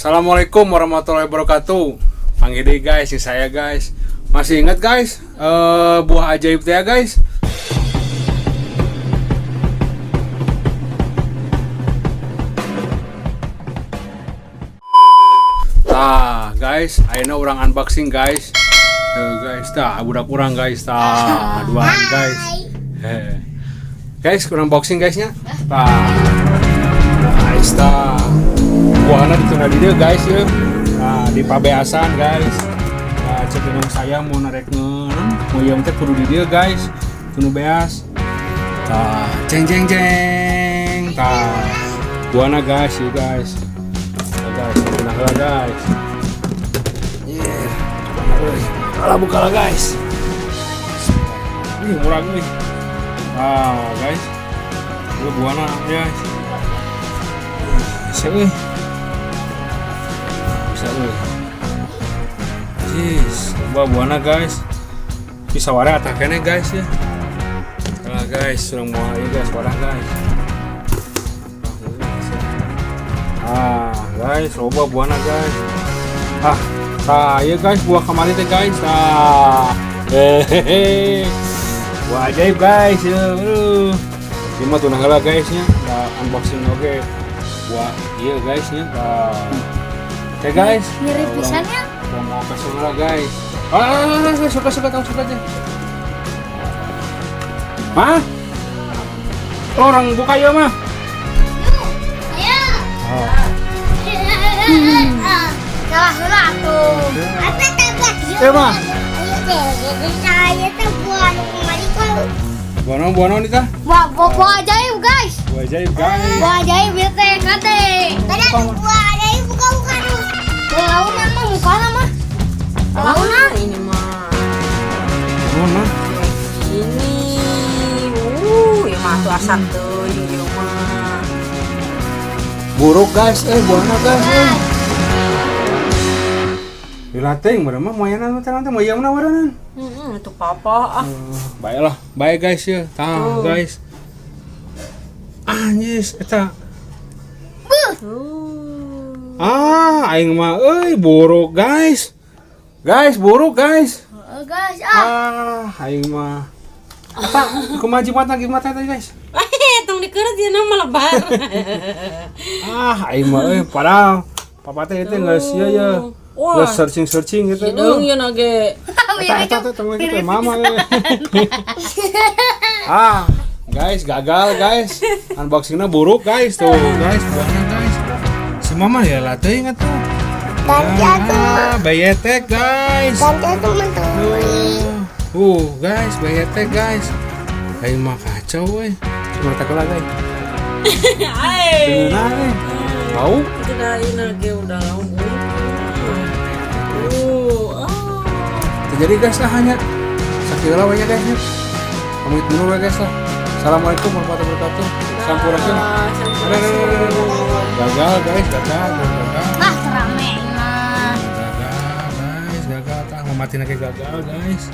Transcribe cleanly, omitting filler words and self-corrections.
Assalamualaikum warahmatullahi wabarakatuh. Panggil deh guys, ini saya guys. Masih ingat guys, buah ajaib teh guys. Tah guys, ayeuna urang unboxing guys. Guys, tah budak urang guys, tah aduan guys. Guys, kurang unboxing guysnya. Tah. Guys, tah. Buahna ditunda di dieu guys ya. Nah, di pabeasan guys. Nah, cek dengan saya mau narekkeun, mau ieu teh kudu di dieu guys. Kudu beas. Tah, jeng jeng jeng. Tah. Buahna guys, ya guys. Guys, nah heula guys. Yeah. Buka lah guys. Ini murah nih. Ah, guys. Ini buahna guys. Bisa nih. Bisa nih. Jis, buahna guys. Bisa warna atak kene guys ya. Nah guys, sudah mau aja guys, warna guys. Ah, guys, coba buahna guys. Iya guys, buah kemarin teh guys. Buah ajaib guys. Ini mah tunang heula guys nya. Unboxing oke. Buah iya guys nya. Oke guys. Mirip pisannya. Mau kasih heula guys. Suka tahu suka aja. Hah? Orang buka ya mah. Salah heula tuh. Apa tabrak yuk? Siapa? Saya tuh buah kemarin kau. Buah nih tah? Buah ajaib guys. Buah ajaib guys. Buah ajaib ya teh kate. Tadi buah ajaib buka tuh. Launan mah mukana mah. Launan Ini mah. Mana? Ini. Ya mah tuh asap tuh di rumah. Buruk guys, buahna guys. Dilatih, mana mah moyanan teh mau ieu mah waranan. Itu papa. Baiklah, baik guys ya. Tah guys. Anjis eta. Aing mah buruk guys. Guys, buruk guys. guys. Aing mah. Eta kumaha mata gimana tadi guys? Tong dikeureuh dia nama lebar. Aing mah padahal papa teh teh geus ieu ya. Geus searching gitu. Hidung ieu nage. Eta temen kita mama. Guys, gagal guys. Unboxingnya buruk guys tuh, guys. Buahnya guys. Si mama ya lah teh ingat tuh. Ganti atuh. Bayetek guys. Ganti atuh mentuy. Guys, bayetek guys. Kayak mah kacau we. Cuma tak kalah guys. Ai. Benar Tahu? Itu dari nage udah lama. Jadi guys lah hanya sakira we guys ya. Pamit dulu we guys lah. Assalamualaikum warahmatullahi wabarakatuh. Sampurasun. Gagal guys, gagal. Kerame mah. Gagal guys, gagal. Tah mau mati lagi gagal guys.